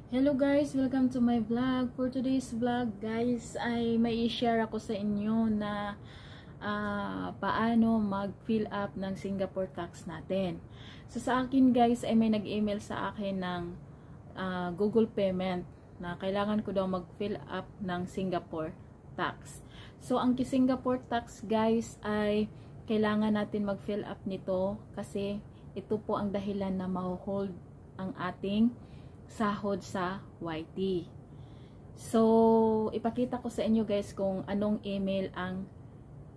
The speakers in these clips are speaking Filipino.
Hello guys, welcome to my vlog. For today's vlog guys ay may i-share ako sa inyo na paano mag-fill up ng Singapore tax natin. So sa akin guys ay may nag-email sa akin ng Google payment na kailangan ko daw mag-fill up ng Singapore tax. So ang Singapore tax guys ay kailangan natin mag-fill up nito kasi ito po ang dahilan na ma-hold ang ating sahod sa YT. So, ipakita ko sa inyo guys kung anong email ang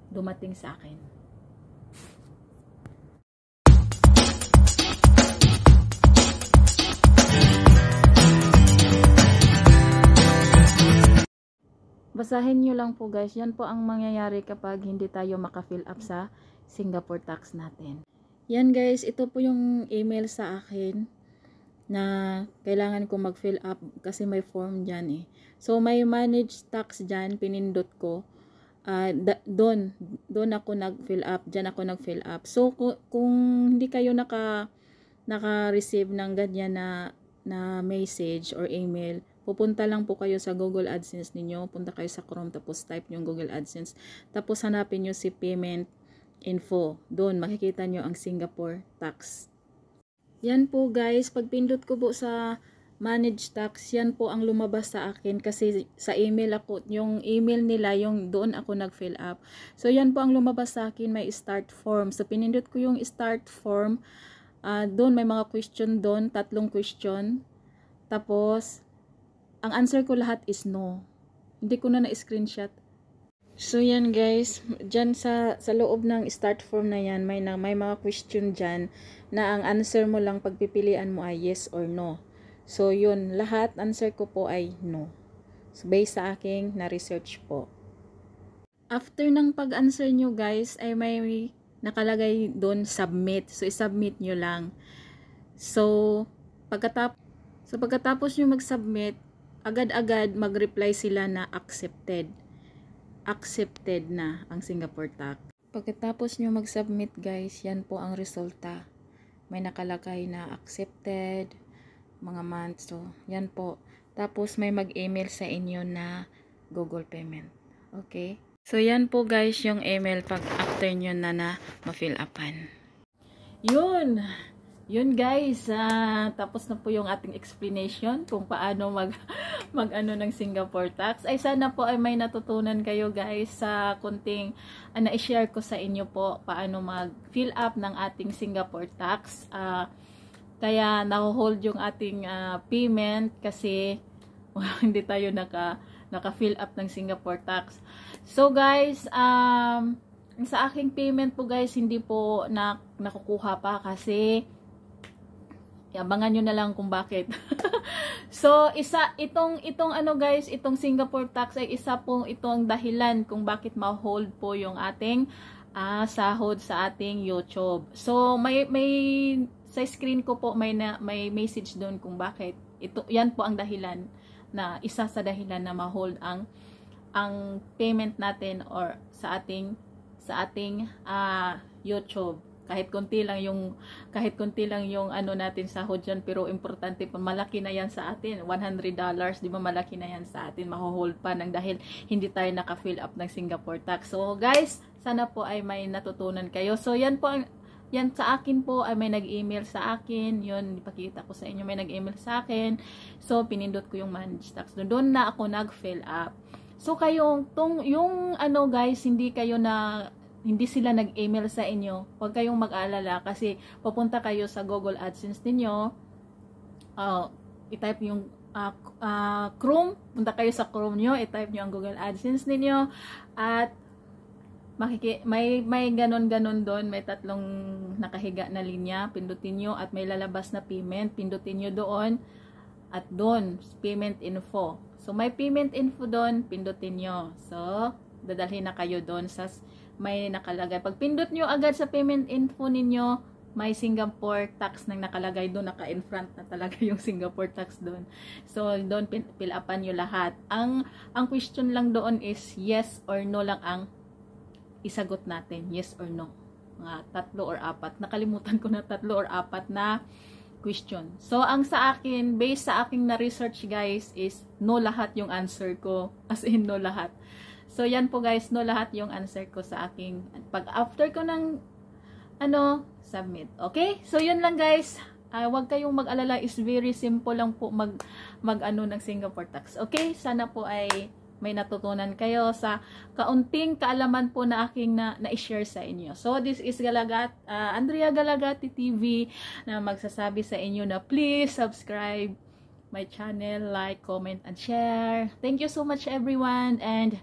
dumating sa akin. Basahin nyo lang po guys. Yan po ang mangyayari kapag hindi tayo maka-fill up sa Singapore tax natin. Yan guys, ito po yung email sa akin na kailangan ko mag-fill up kasi may form dyan eh. So, may manage tax dyan, pinindot ko. Doon ako nag-fill up, dyan ako nag-fill up. So, kung hindi kayo naka-receive ng ganyan na message or email, pupunta lang po kayo sa Google AdSense ninyo, punta kayo sa Chrome, tapos type nyo Google AdSense, tapos hanapin nyo si payment info. Doon, makikita nyo ang Singapore tax. Yan po guys, pag pindot ko po sa manage tax, yan po ang lumabas sa akin kasi sa email ako, yung email nila, yung doon ako nag-fill up. So yan po ang lumabas sa akin, may start form. So pinindot ko yung start form, doon may mga question doon, 3 question. Tapos, ang answer ko lahat is no. Hindi ko na na-screenshot. So yan guys, dyan sa loob ng start form na yan, may mga question dyan na ang answer mo lang pagpipilian mo ay yes or no. So yun, lahat answer ko po ay no. So based sa aking na-research po. After ng pag-answer nyo guys, ay may nakalagay doon submit. So i-submit nyo lang. So pagkatapos nyo mag-submit, agad-agad mag-reply sila na accepted na ang Singapore tax. Pagkatapos nyo mag-submit guys, yan po ang resulta. May nakalagay na accepted, mga months. So, yan po. Tapos may mag-email sa inyo na Google payment. Okay? So, yan po guys yung email pag after nyo na ma-fill upan. Yun! Yun guys, tapos na po yung ating explanation kung paano mag-ano ng Singapore tax. Ay sana po ay may natutunan kayo guys sa kunting na-share ko sa inyo po paano mag-fill up ng ating Singapore tax. Kaya naho-hold yung ating payment kasi hindi tayo naka-fill up ng Singapore tax. So guys, sa aking payment po guys, hindi po nakukuha pa kasi abangan nyo na lang kung bakit. So, itong ano guys, itong Singapore tax ay isa pong itong dahilan kung bakit ma-hold po yung ating sahod sa ating YouTube. So, may sa screen ko po may message doon kung bakit. Yan po ang dahilan na isa sa dahilan na ma-hold ang payment natin or sa ating YouTube. Kahit konti lang yung ano natin sahod dyan, pero importante pa, malaki na yan sa atin. $100, di ba malaki na yan sa atin, maho-hold pa ng dahil hindi tayo naka-fill up ng Singapore tax. So guys, sana po ay may natutunan kayo. So yan po, yan sa akin po ay may nag-email sa akin. Yun, ipakita ko sa inyo, may nag-email sa akin. So pinindot ko yung manage tax. Doon na ako nag-fill up. So yung ano guys, hindi sila nag-email sa inyo, huwag kayong mag-alala kasi pupunta kayo sa Google AdSense ninyo, i-type yung Chrome, punta kayo sa Chrome nyo, i-type nyo ang Google AdSense ninyo, at may ganon-ganon doon, may 3 nakahiga na linya, pindutin nyo, at may lalabas na payment, pindutin nyo doon, at doon, payment info. So, may payment info doon, pindutin nyo. So, dadalhin na kayo doon sa may nakalagay. Pag pindot nyo agad sa payment info ninyo, may Singapore tax nang nakalagay doon, naka-in front na talaga yung Singapore tax doon. So, doon fill upan nyo lahat. Ang question lang doon is yes or no lang ang isagot natin. Yes or no. Mga 3 or 4. Nakalimutan ko na 3 or 4 na question. So, ang sa akin, based sa aking na-research guys, is no lahat yung answer ko. As in, no lahat. So, yan po guys, no lahat yung answer ko sa aking, pag after ko ng, submit. Okay? So, yun lang guys. Huwag kayong mag-alala, is very simple lang po ng Singapore tax. Okay? Sana po ay may natutunan kayo sa kaunting kaalaman po na aking na-share sa inyo. So, this is Andrea Galagati TV na magsasabi sa inyo na please subscribe my channel, like, comment, and share. Thank you so much everyone and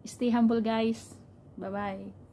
stay humble guys. Bye-bye.